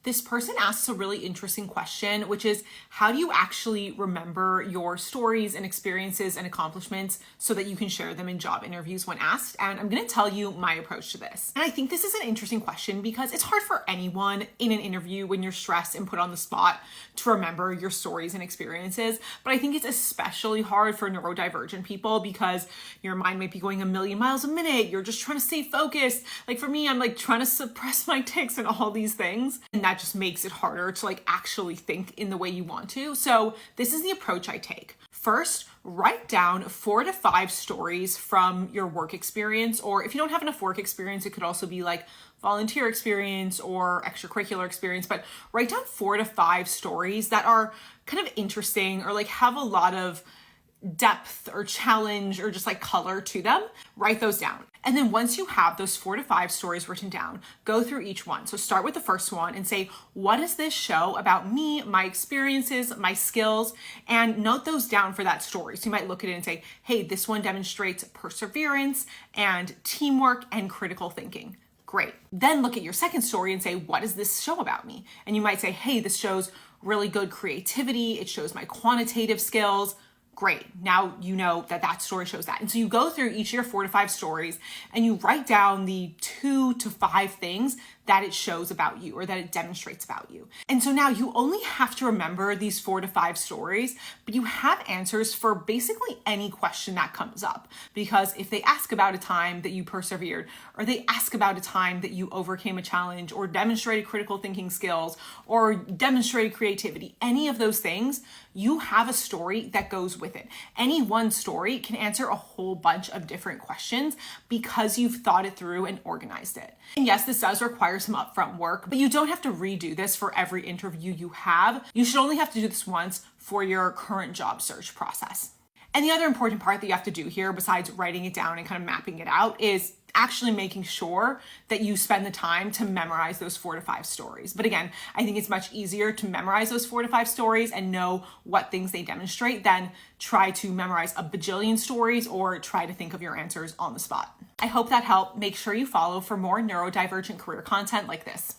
This person asks a really interesting question, which is how do you actually remember your stories and experiences and accomplishments so that you can share them in job interviews when asked? And I'm going to tell you my approach to this. And I think this is an interesting question because it's hard for anyone in an interview when you're stressed and put on the spot to remember your stories and experiences. But I think it's especially hard for neurodivergent people because your mind might be going a million miles a minute. You're just trying to stay focused. Like for me, I'm like trying to suppress my tics and all these things. And that just makes it harder to like actually think in the way you want to. So this is the approach I take. First, write down 4 to 5 stories from your work experience, or if you don't have enough work experience, it could also be like volunteer experience or extracurricular experience, but write down 4 to 5 stories that are kind of interesting or like have a lot of depth or challenge or just like color to them. Write those down. And then once you have those 4 to 5 stories written down, go through each one. So start with the first one and say, what does this show about me, my experiences, my skills, and note those down for that story. So you might look at it and say, hey, this one demonstrates perseverance and teamwork and critical thinking. Great. Then look at your second story and say, what does this show about me? And you might say, hey, this shows really good creativity. It shows my quantitative skills. Great. Now you know that that story shows that. And so you go through each of your 4 to 5 stories and you write down the 2 to 5 things that it shows about you or that it demonstrates about you. And so now you only have to remember these 4 to 5 stories, but you have answers for basically any question that comes up. Because if they ask about a time that you persevered, or they ask about a time that you overcame a challenge or demonstrated critical thinking skills or demonstrated creativity, any of those things, you have a story that goes with it. Any one story can answer a whole bunch of different questions because you've thought it through and organized it. And yes, this does require some upfront work, but you don't have to redo this for every interview you have. You should only have to do this once for your current job search process. And the other important part that you have to do here, besides writing it down and kind of mapping it out, is actually making sure that you spend the time to memorize those 4 to 5 stories. But again, I think it's much easier to memorize those 4 to 5 stories and know what things they demonstrate than try to memorize a bajillion stories or try to think of your answers on the spot. I hope that helped. Make sure you follow for more neurodivergent career content like this.